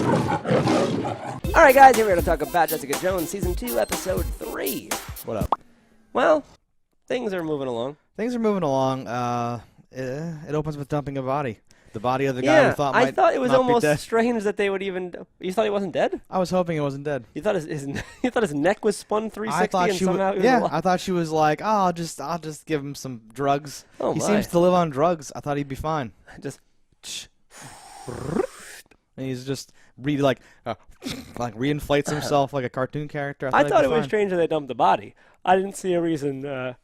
All right, guys, here we're going to talk about Jessica Jones, Season 2, Episode 3. What up? Well, things are moving along. Things are moving along. It opens with dumping a body. The body of the guy we thought might I thought it was not almost be dead. strange that they would even... You thought he wasn't dead? I was hoping he wasn't dead. You thought you thought his neck was spun 360 and somehow he was alive? I thght she was like, oh, I'll just give him some drugs. Oh, he my. seems to live on drugs. I thought he'd be fine. Just... And he's just reinflates himself like a cartoon character. I thought it was strange that they dumped the body. I didn't see a reason to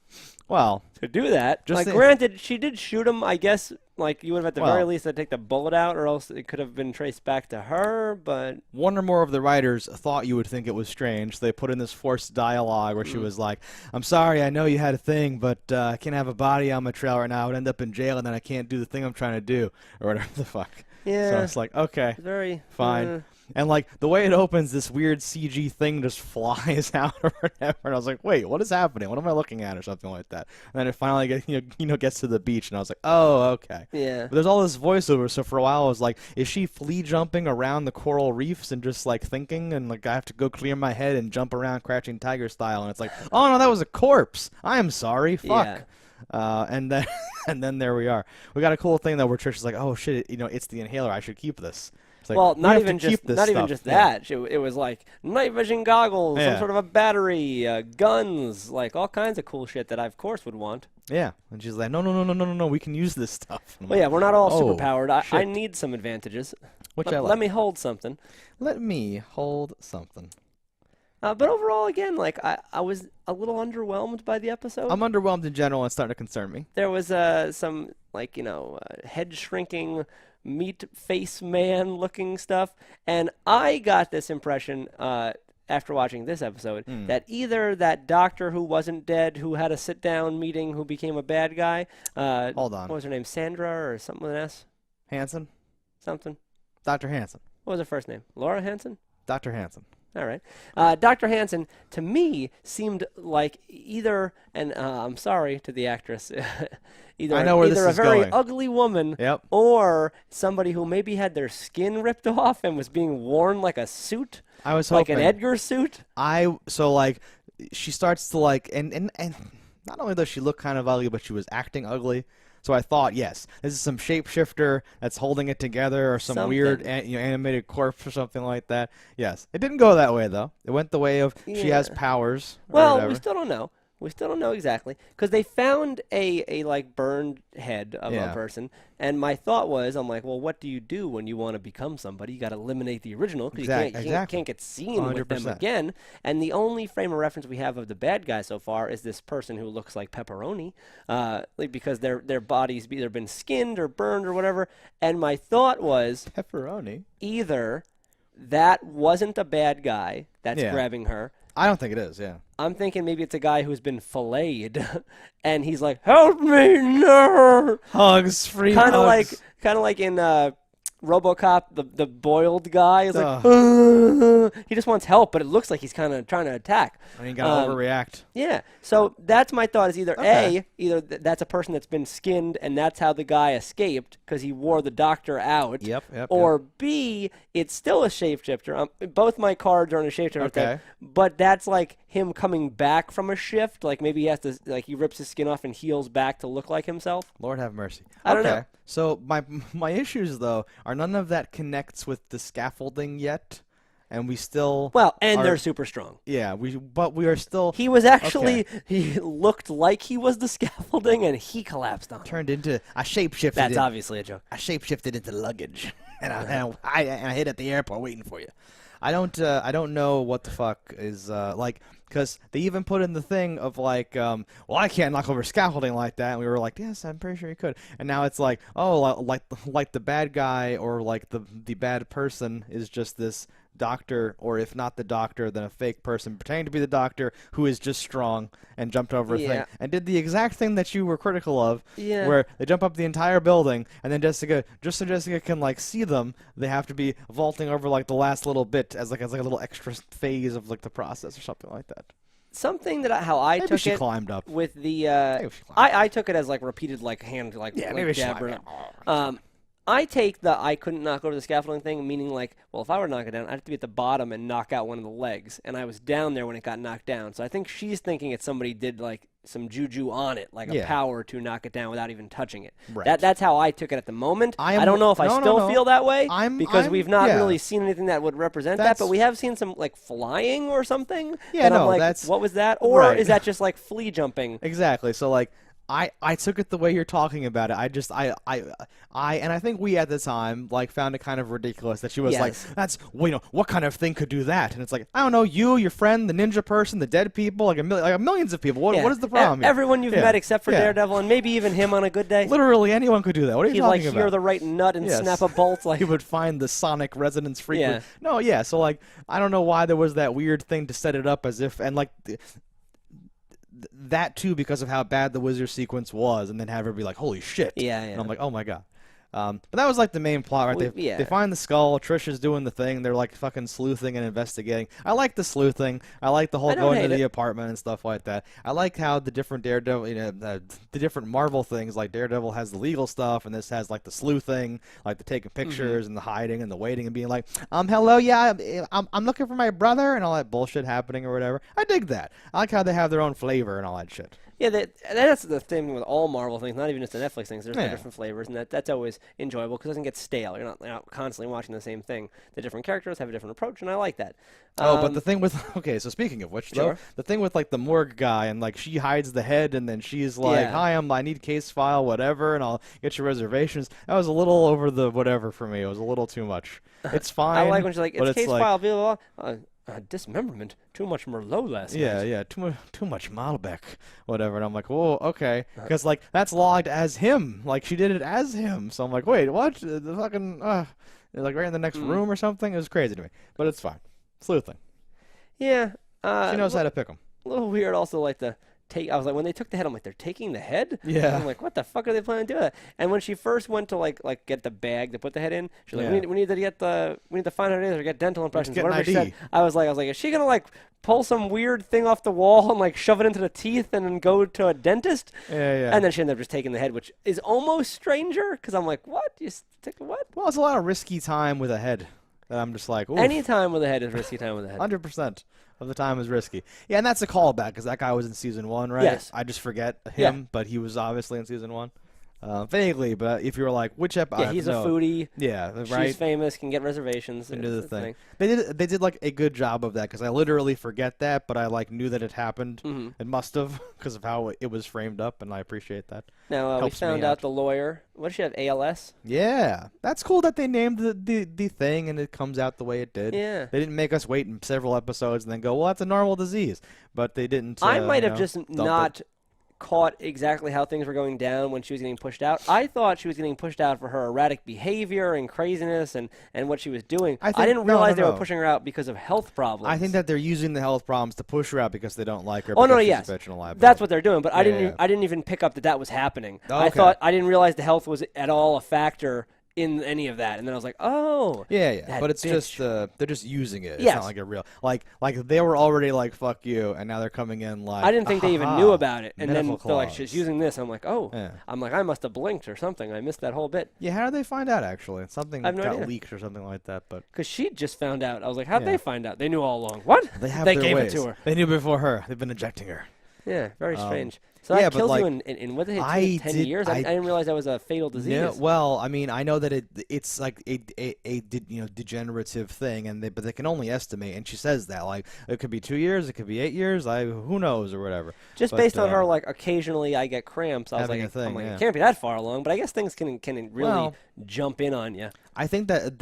do that. Granted, she did shoot him. I guess you would have at the very least to take the bullet out, or else it could have been traced back to her. But one or more of the writers thought you would think it was strange. They put in this forced dialogue where she was like, "I'm sorry, I know you had a thing, but I can't have a body on my trail right now. I would end up in jail, and then I can't do the thing I'm trying to do, or whatever the fuck." Yeah. So it's like, okay, very fine. And the way it opens, this weird CG thing just flies out or whatever. And I was like, wait, what is happening? What am I looking at or something like that? And then it finally gets to the beach, and I was like, oh, okay. Yeah. But there's all this voiceover, so for a while I was like, is she flea jumping around the coral reefs and just thinking, and I have to go clear my head and jump around Crouching Tiger style? And it's like, oh no, that was a corpse. I am sorry. Fuck. Yeah. And then and then there we are. We got a cool thing though where Trish is like, oh shit, it's the inhaler. I should keep this. It's like, well, not even just that. It was like night vision goggles, some sort of a battery, guns, all kinds of cool shit that I of course would want. Yeah, and she's like, no, we can use this stuff. Well, yeah, we're not all superpowered. I need some advantages. Let me hold something. Let me hold something. But overall, again, I was a little underwhelmed by the episode. I'm underwhelmed in general, and it's starting to concern me. There was some, head-shrinking, meat-face man-looking stuff, and I got this impression after watching this episode that either that doctor who wasn't dead, who had a sit-down meeting, who became a bad guy. Hold on. What was her name? Sandra or something with an S? Hansen? Something. Dr. Hansen. What was her first name? Laura Hansen? Dr. Hansen. All right. Dr. Hansen, to me, seemed like either, and I'm sorry to the actress, either a very ugly woman or somebody who maybe had their skin ripped off and was being worn like a suit. I was hoping. Like an Edgar suit. She starts to and not only does she look kind of ugly, but she was acting ugly. So I thought, yes, this is some shapeshifter that's holding it together, or some weird animated corpse or something like that. Yes. It didn't go that way, though. It went the way of she has powers. Well, we still don't know. We still don't know exactly. Because they found a burned head of a person. And my thought was, I'm like, well, what do you do when you want to become somebody? You got to eliminate the original, because you can't get seen 100%. With them again. And the only frame of reference we have of the bad guy so far is this person who looks like pepperoni, because their bodies either been skinned or burned or whatever. And my thought was, pepperoni. Either that wasn't a bad guy that's grabbing her. I don't think it is, yeah. I'm thinking maybe it's a guy who's been filleted, and he's like, "Help me, no!" Hugs, free hugs. Kind of like in RoboCop, the boiled guy is like, he just wants help, but it looks like he's kind of trying to attack. I mean, gotta overreact. Yeah. So that's my thought: is either either that's a person that's been skinned, and that's how the guy escaped because he wore the doctor out. Or B, it's still a shapeshifter. Both my cards are on a shapeshifter thing, but that's like him coming back from a shift. Like maybe he has to, he rips his skin off and heals back to look like himself. Lord have mercy. I don't know. So my issues though are none of that connects with the scaffolding yet, and we still they're super strong. Yeah, but we are still. He was actually he looked like he was the scaffolding, and he collapsed on. Turned into a shapeshifted. That's obviously a joke. I shapeshifted into luggage, and I hid at the airport waiting for you. I don't know what the fuck is because they even put in the thing of I can't knock over scaffolding like that, and we were like, yes, I'm pretty sure you could, and now it's like, oh, like the bad guy or the bad person is just this doctor, or if not the doctor, then a fake person pretending to be the doctor who is just strong and jumped over a thing and did the exact thing that you were critical of, where they jump up the entire building, and then just so Jessica can see them, they have to be vaulting over the last little bit as a little extra phase of the process or something like that. Something that how I took she it climbed up with the I took it as repeated hand maybe jabber. I take the I couldn't knock over the scaffolding thing, meaning like, well, if I were to knock it down, I'd have to be at the bottom and knock out one of the legs, and I was down there when it got knocked down. So I think she's thinking it's somebody did like some juju on it, like a power to knock it down without even touching it. Right. That's how I took it at the moment. I don't know if I still feel that way because we've not really seen anything that would represent that, but we have seen some like flying or something. Yeah, and I'm like, what was that? Or is that just like flea jumping? Exactly. So like. I took it the way you're talking about it. And I think we at the time like found it kind of ridiculous that she was like, that's what kind of thing could do that? And it's like, I don't know, you, your friend, the ninja person, the dead people, like millions of people. What is the problem? Everyone you've met except for Daredevil, and maybe even him on a good day. Literally anyone could do that. What are you talking about? He'd like hear the right nut and snap a bolt. Like he would find the sonic resonance frequency. No, so like I don't know why there was that weird thing to set it up as if and like. That too because of how bad the wizard sequence was, and then have her be like, "Holy shit!" And I'm like, "Oh my god!" But that was like the main plot, right? They find the skull. Trisha's doing the thing. They're like fucking sleuthing and investigating. I like the sleuthing. I like the whole going to the apartment and stuff like that. I like how the different Daredevil, the different Marvel things, like Daredevil has the legal stuff, and this has like the sleuthing, like the taking pictures and the hiding and the waiting and being like, hello, I'm looking for my brother and all that bullshit happening or whatever. I dig that. I like how they have their own flavor and all that shit. Yeah, that's the thing with all Marvel things, not even just the Netflix things. There's different flavors, and that's always enjoyable because it doesn't get stale. You're not constantly watching the same thing. The different characters have a different approach, and I like that. But the thing with so speaking of which, though, the thing with like the morgue guy and like she hides the head, and then she's like, "Hi, I need case file, whatever, and I'll get your reservations." That was a little over the whatever for me. It was a little too much. It's fine. I like when she's like, "It's case file, blah blah blah." Dismemberment, too much Merlot last night. Too much Malbec, whatever. And I'm like, oh, okay, because like that's logged as him, like she did it as him. So I'm like, wait, what? The fucking like right in the next room or something. It was crazy to me, but it's fine. Sleuthing. Yeah, she knows how to pick them. A little weird, also like the. I was like, when they took the head, I'm like, they're taking the head? Yeah. And I'm like, what the fuck are they planning to do that? And when she first went to like get the bag to put the head in, she's like, we need to find out or get dental impressions. Whatever she said. I was like, is she gonna like pull some weird thing off the wall and like shove it into the teeth and then go to a dentist? Yeah. And then she ended up just taking the head, which is almost stranger because I'm like, what? You take what? Well, it's a lot of risky time with a head. That I'm just like, oof. Any time with a head is risky time with a head. 100% of the time is risky. Yeah, and that's a callback because that guy was in season 1, right? Yes. I just forget him, but he was obviously in season 1. Vaguely, but if you were like, which episode? Yeah, he's a foodie. Yeah, right. She's famous, can get reservations. And do the thing. They did like a good job of that because I literally forget that, but I like knew that it happened. It must have because of how it was framed up, and I appreciate that. Now we found out the lawyer. What does she have? ALS. Yeah, that's cool that they named the thing and it comes out the way it did. Yeah, they didn't make us wait in several episodes and then go, well, that's a normal disease, but they didn't. I might have just not caught exactly how things were going down when she was getting pushed out. I thought she was getting pushed out for her erratic behavior and craziness and what she was doing. I didn't realize they were pushing her out because of health problems. I think that they're using the health problems to push her out because they don't like her. Oh no, yes, that's what they're doing. But I didn't even pick up that was happening. Okay. I didn't realize the health was at all a factor in any of that, and then I was like, oh, but it's just they're just using it. It's not like a real like they were already like fuck you, and now they're coming in like I didn't think they even knew about it, and then they're like she's using this. I'm like, oh, I'm like I must have blinked or something. I missed that whole bit. Yeah, how did they find out actually? Something got leaked or something like that, but because she just found out. I was like, how'd they find out? They knew all along. What? They gave ways. It to her. They knew before her. They've been injecting her. Yeah, very strange. So that kills you in what did it 10 years? I didn't realize that was a fatal disease. Yeah, well, I mean, I know that it's like a degenerative thing, but they can only estimate. And she says that like it could be 2 years, it could be 8 years, who knows or whatever. Just based on her like occasionally I get cramps. I was like, it can't be that far along, but I guess things can really jump in on you. I think that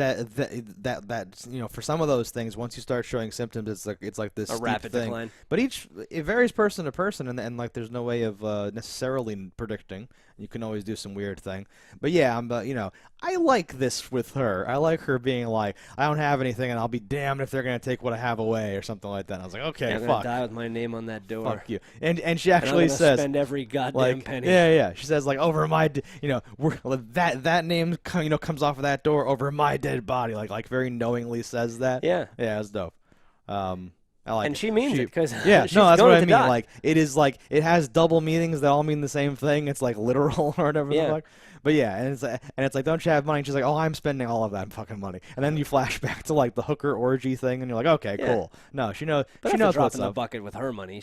for some of those things, once you start showing symptoms, it's like this a rapid thing. Decline. But it varies person to person, and like there's no way of necessarily predicting. You can always do some weird thing. But yeah, I like this with her. I like her being like, I don't have anything, and I'll be damned if they're gonna take what I have away or something like that. And I was like, okay, I'm gonna die with my name on that door. Fuck you. And she actually says, spend every goddamn penny. Yeah. She says like over my, that name comes off of that door over my dead body. Like very knowingly says that. Yeah. Yeah, it's dope. And she means it because yeah, she's no, that's going what I to mean. die. Like it is like it has double meanings that all mean the same thing. It's like literal or whatever the fuck. But yeah, and it's like, don't you have money? And she's like, oh, I'm spending all of that fucking money. And then you flash back to like the hooker orgy thing, and you're like, okay, cool. No, she knows. But she that's knows a drop what's in the up. bucket with her money.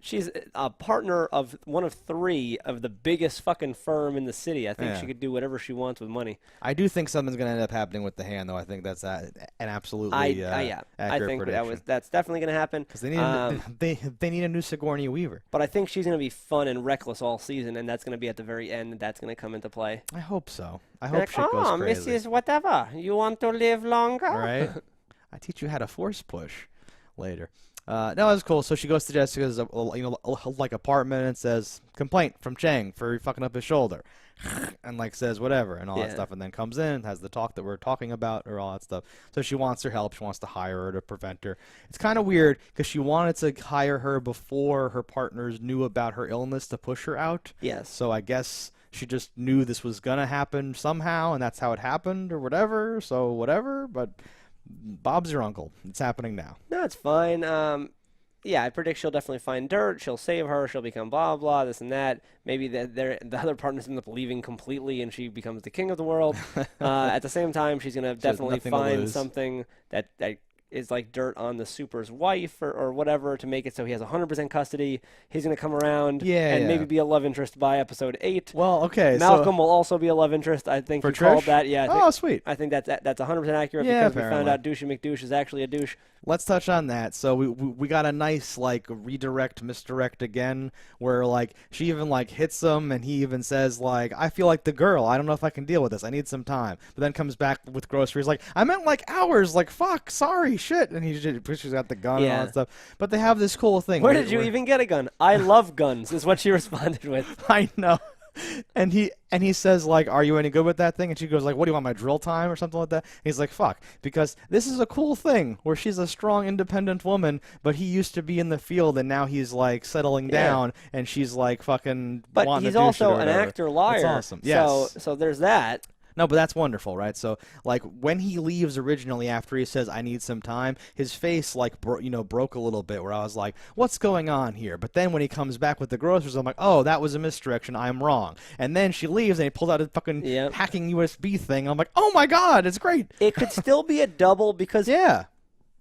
She's a partner of one of 3 of the biggest fucking firm in the city. I think she could do whatever she wants with money. I do think something's going to end up happening with the hand, though. I think that's an absolutely accurate I think prediction. that's definitely going to happen. Because they need a new Sigourney Weaver. But I think she's going to be fun and reckless all season, and that's going to be at the very end, and that's going to come into play. I hope so. I hope shit goes oh, crazy. Mrs. Whatever, you want to live longer? All right. I teach you how to force push later. No, that was cool. So she goes to Jessica's, like apartment and says, "Complaint from Chang for fucking up his shoulder," and like says whatever and all that stuff, and then comes in, has the talk that we're talking about, or all that stuff. So she wants her help. She wants to hire her to prevent her. It's kind of weird because she wanted to hire her before her partners knew about her illness to push her out. Yes. So I guess she just knew this was gonna happen somehow, and that's how it happened, or whatever. So whatever, but. Bob's your uncle. It's happening now. No, it's fine. Yeah, I predict she'll definitely find dirt. She'll save her. She'll become blah, blah, this and that. Maybe the other partners end up leaving completely and she becomes the king of the world. At the same time, she's going to definitely find something that is like dirt on the super's wife or whatever to make it so he has 100% custody. He's going to come around and maybe be a love interest by episode 8. Well, okay. Malcolm will also be a love interest. I think for he called Trish? that. Yeah. Oh, sweet. I think that's 100% accurate because we found out Douchey McDouche is actually a douche. Let's touch on that. So we got a nice like redirect, misdirect again, where like she even like hits him, and he even says like, "I feel like the girl. I don't know if I can deal with this. I need some time." But then comes back with groceries like, "I meant like hours. Like fuck, sorry, shit." And she's got the gun and all that stuff. But they have this cool thing. Where did you even get a gun? I love guns, is what she responded with. I know. And he says like, "Are you any good with that thing?" And she goes like, "What do you want, my drill time or something like that?" And he's like, "Fuck," because this is a cool thing where she's a strong, independent woman, but he used to be in the field and now he's like settling down, and she's like fucking. But he's also an actor liar. That's awesome. Yes. So there's that. No, but that's wonderful, right? So, like, when he leaves originally after he says, "I need some time," his face, like, broke a little bit where I was like, what's going on here? But then when he comes back with the groceries, I'm like, oh, that was a misdirection. I'm wrong. And then she leaves and he pulls out a fucking hacking USB thing. I'm like, oh, my God, it's great. It could still be a double because... Yeah.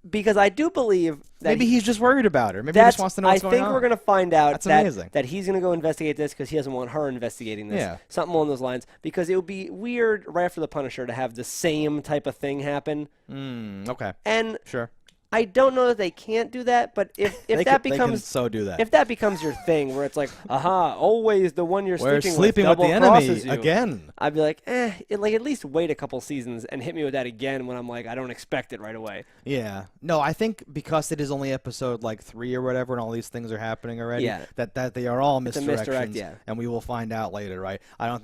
Because I do believe that maybe he's just worried about her. Maybe he just wants to know what's going on. I think we're going to find out amazing. That he's going to go investigate this because he doesn't want her investigating this. Yeah. Something along those lines. Because it would be weird right after the Punisher to have the same type of thing happen. Okay. And sure. I don't know that they can't do that, but if that becomes so do that. If that becomes your thing, where it's like, aha, always the one you're sleeping with the enemy again. I'd be like, at least wait a couple seasons and hit me with that again when I'm like, I don't expect it right away. Yeah, no, I think because it is only episode like 3 or whatever, and all these things are happening already. Yeah. that they are all misdirections, and we will find out later, right? I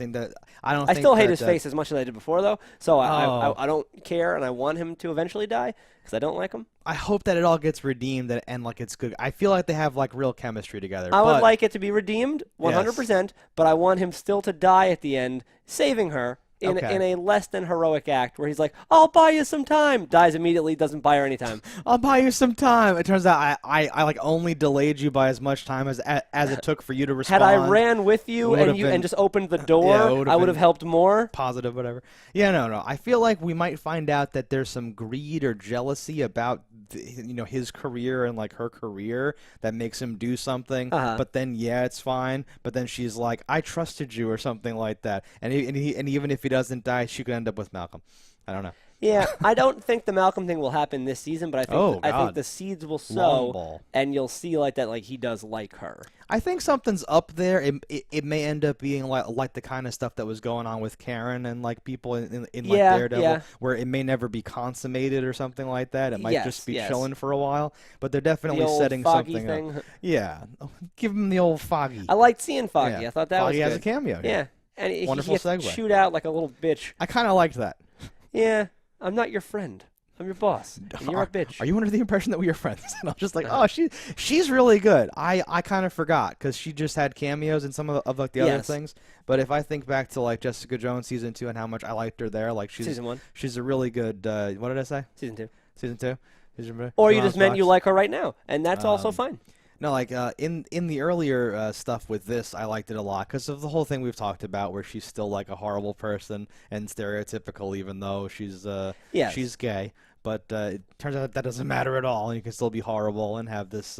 still hate his face as much as I did before, though. So I don't care, and I want him to eventually die because I don't like him. I hope that it all gets redeemed and like it's good. I feel like they have like real chemistry together. I would like it to be redeemed 100%, but I want him still to die at the end, saving her in a less than heroic act where he's like, "I'll buy you some time," dies immediately, doesn't buy her any time. I'll buy you some time. It turns out I like only delayed you by as much time as it took for you to respond. Had I ran with you and just opened the door, I would have helped more. Positive, whatever. Yeah, no. I feel like we might find out that there's some greed or jealousy about his career and like her career that makes him do something. But then it's fine. But then she's like, "I trusted you" or something like that. And even if he doesn't die, she could end up with Malcolm. I don't know. Yeah, I don't think the Malcolm thing will happen this season, but I think the seeds will sow, and you'll see like that, like he does like her. I think something's up there. It may end up being like the kind of stuff that was going on with Karen and like people in like Daredevil, where it may never be consummated or something like that. It might just be chilling for a while, but they're definitely setting something up. Yeah, give him the old Foggy. I liked seeing Foggy. I thought that Foggy was good. has a cameo. Yeah, and wonderful he segue. Shoot out like a little bitch. I kind of liked that. Yeah. I'm not your friend. I'm your boss. And you're a bitch. Are you under the impression that we are friends? And I'm just like, oh, she's really good. I kind of forgot because she just had cameos in some of like the other things. But if I think back to like Jessica Jones season 2 and how much I liked her there, like season 1, she's a really good. What did I say? Season 2. Season 2. Or you just meant you like her right now, and that's also fine. No, like in the earlier stuff with this, I liked it a lot because of the whole thing we've talked about, where she's still like a horrible person and stereotypical, even though she's gay. But it turns out that doesn't matter at all, and you can still be horrible and have this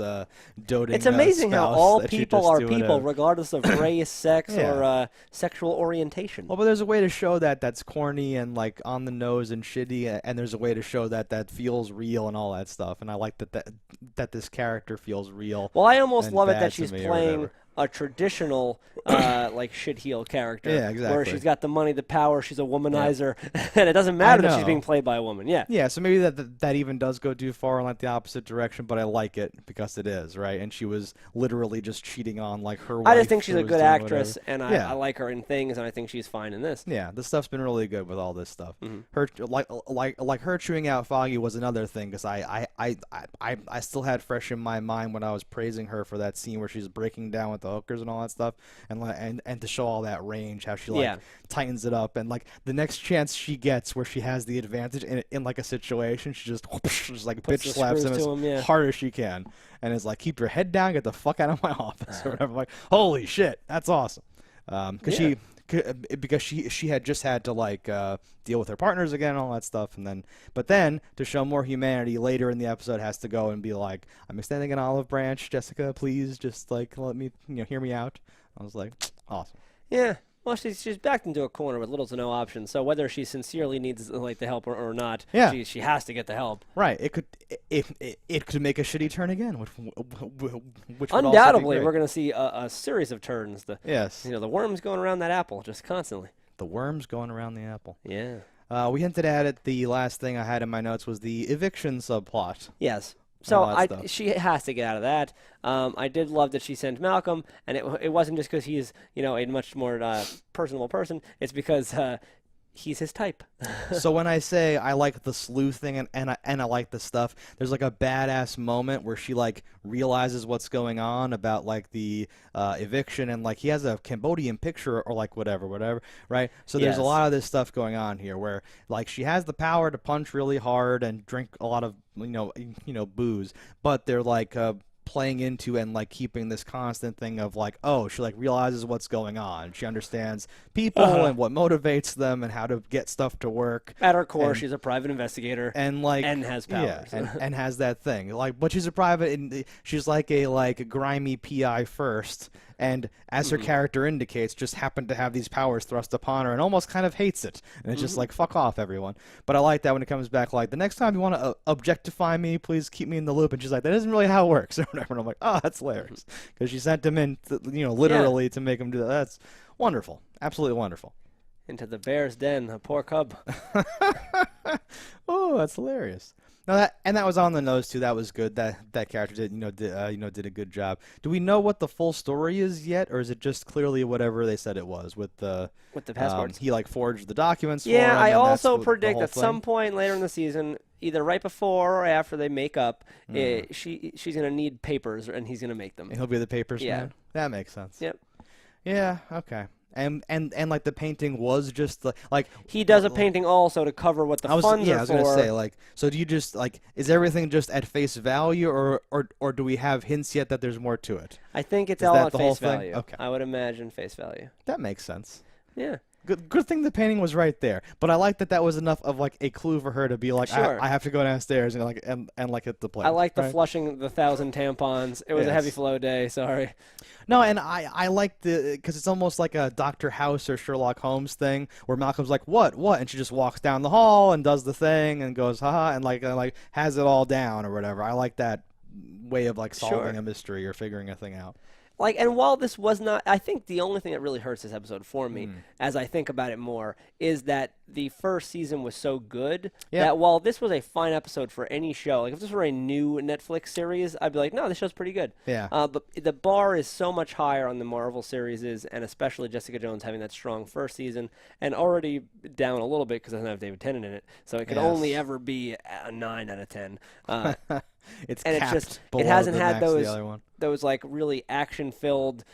doting. It's amazing how all people are do people, regardless of race, sex, or sexual orientation. Well, but there's a way to show that that's corny and like on the nose and shitty, and there's a way to show that that feels real and all that stuff. And I like that this character feels real. Well, I almost love it that she's playing a traditional like shit heel character. Yeah, exactly. Where she's got the money, the power, she's a womanizer, and it doesn't matter that she's being played by a woman. Yeah. Yeah, so maybe that even does go too far in like the opposite direction, but I like it because it is, right? And she was literally just cheating on like her wife. I just think she's a good actress, and I like her in things, and I think she's fine in this. Yeah, this stuff's been really good with all this stuff. Her like her chewing out Foggy was another thing, because I still had fresh in my mind when I was praising her for that scene where she's breaking down with the hookers and all that stuff, and to show all that range, how she like tightens it up, and like the next chance she gets where she has the advantage in like a situation, she just like bitch slaps him as hard as she can, and is like, keep your head down, get the fuck out of my office or whatever. Like, holy shit, that's awesome. Because she had just had to like deal with her partners again and all that stuff, and but then to show more humanity later in the episode has to go and be like, I'm extending an olive branch, Jessica, please just like let me hear me out. I was like, awesome. Yeah. Well, she's backed into a corner with little to no options. So whether she sincerely needs like the help or not, she has to get the help. Right. It could make a shitty turn again, which undoubtedly we're going to see a series of turns. Yes. The worms going around that apple just constantly. The worms going around the apple. Yeah. We hinted at it. The last thing I had in my notes was the eviction subplot. Yes. So she has to get out of that. I did love that she sent Malcolm, and it wasn't just because he's a much more personable person. It's because he's his type. So when I say I like the sleuth thing and I like the stuff, there's like a badass moment where she like realizes what's going on about like the eviction, and like he has a Cambodian picture or like whatever, right? So there's a lot of this stuff going on here where like she has the power to punch really hard and drink a lot of booze, but they're like playing into and like keeping this constant thing of like, oh, she like realizes what's going on. She understands people and what motivates them and how to get stuff to work. At her core, she's a private investigator and has powers. Yeah, and has that thing. Like, but she's a private, and she's like a grimy PI first. And as her character indicates, just happened to have these powers thrust upon her and almost kind of hates it. And it's just like, fuck off, everyone. But I like that when it comes back, like, the next time you want to objectify me, please keep me in the loop. And she's like, that isn't really how it works. Or whatever. And I'm like, oh, that's hilarious. Because she sent him in, literally to make him do that. That's wonderful. Absolutely wonderful. Into the bear's den, a poor cub. Oh, that's hilarious. No, that was on the nose too. That was good. That character did a good job. Do we know what the full story is yet, or is it just clearly whatever they said it was with the passports? He like forged the documents. Yeah, for him, I also predict at some point later in the season, either right before or after they make up, she's gonna need papers, and he's gonna make them. And he'll be the papers man. That makes sense. Yep. Yeah. Okay. And like the painting was just like he does a painting also to cover what the funds are for. I was gonna say, like, so do you just like, is everything just at face value, or do we have hints yet that there's more to it? I think it's all at face value. Okay. I would imagine face value. That makes sense. Yeah. Good thing the painting was right there, but I like that was enough of like a clue for her to be like, sure. I have to go downstairs and like hit the place. I like the flushing the 1,000 tampons. It was a heavy flow day. Sorry. No, and I like because it's almost like a Dr. House or Sherlock Holmes thing where Malcolm's like, what, and she just walks down the hall and does the thing and goes, haha, and like has it all down or whatever. I like that way of like solving a mystery or figuring a thing out. Like, and while this was not, I think the only thing that really hurts this episode for me, as I think about it more, is that the first season was so good that while this was a fine episode for any show, like if this were a new Netflix series, I'd be like, no, this show's pretty good. Yeah. But the bar is so much higher on the Marvel series, and especially Jessica Jones having that strong first season, and already down a little bit because it doesn't have David Tennant in it, so it could only ever be a 9 out of 10. It's just below it hasn't the had max, those like really action-filled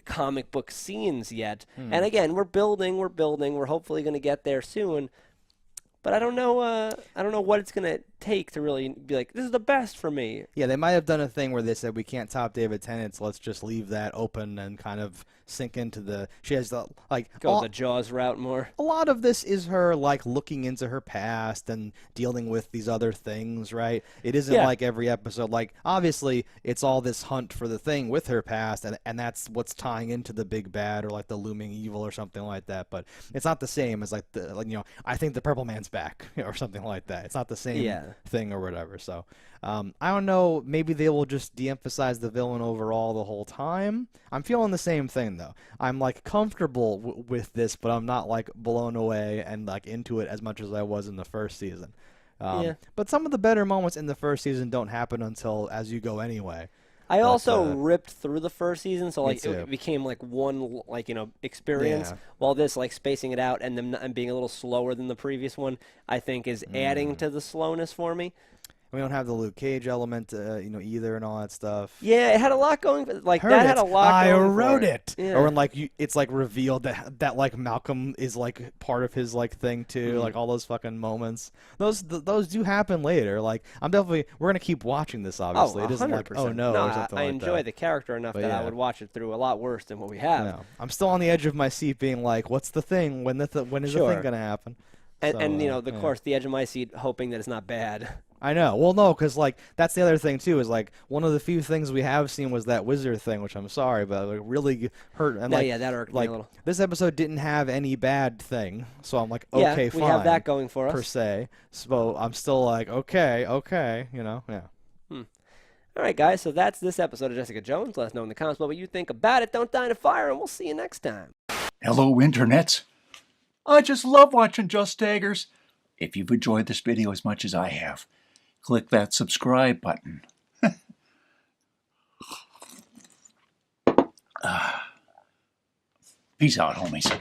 comic book scenes yet. And again, we're building. We're hopefully going to get there soon. But I don't know what it's going to take to really be like, this is the best for me. Yeah, they might have done a thing where they said we can't top David Tennant, so let's just leave that open and kind of sink into the. She has the go the Jaws route more. A lot of this is her like looking into her past and dealing with these other things, right? It isn't like every episode. Like obviously, it's all this hunt for the thing with her past, and that's what's tying into the big bad or like the looming evil or something like that. But it's not the same as like the I think the Purple Man's back or something like that. It's not the same thing or whatever. So I don't know. Maybe they will just de-emphasize the villain overall the whole time. I'm feeling the same thing though. I'm like comfortable with this, but I'm not like blown away and like into it as much as I was in the first season. But some of the better moments in the first season don't happen until as you go anyway. I also ripped through the first season, so like it became like one experience. Yeah. While this like spacing it out and being a little slower than the previous one, I think is adding to the slowness for me. We don't have the Luke Cage element, either, and all that stuff. Yeah, it had a lot going. Like that had a lot. I wrote it. Yeah. Or when it's like revealed that like Malcolm is like part of his like thing too. Like all those fucking moments. Those do happen later. Like we're gonna keep watching this. Obviously, it isn't like or something I enjoy the character enough that I would watch it through a lot worse than what we have. No. I'm still on the edge of my seat, being like, what's the thing? When is the thing gonna happen? And of course, the edge of my seat, hoping that it's not bad. I know. Well, no, because like that's the other thing too. Is like one of the few things we have seen was that wizard thing, which I'm sorry, but it really hurt. And that irked me a little. This episode didn't have any bad thing, so I'm like, okay, fine. We have that going for us per se. So I'm still like, okay, yeah. All right, guys. So that's this episode of Jessica Jones. Let us know in the comments what you think about it. Don't die in a fire, and we'll see you next time. Hello, internets. I just love watching JustDaggers. If you've enjoyed this video as much as I have, click that subscribe button. Peace out, homies.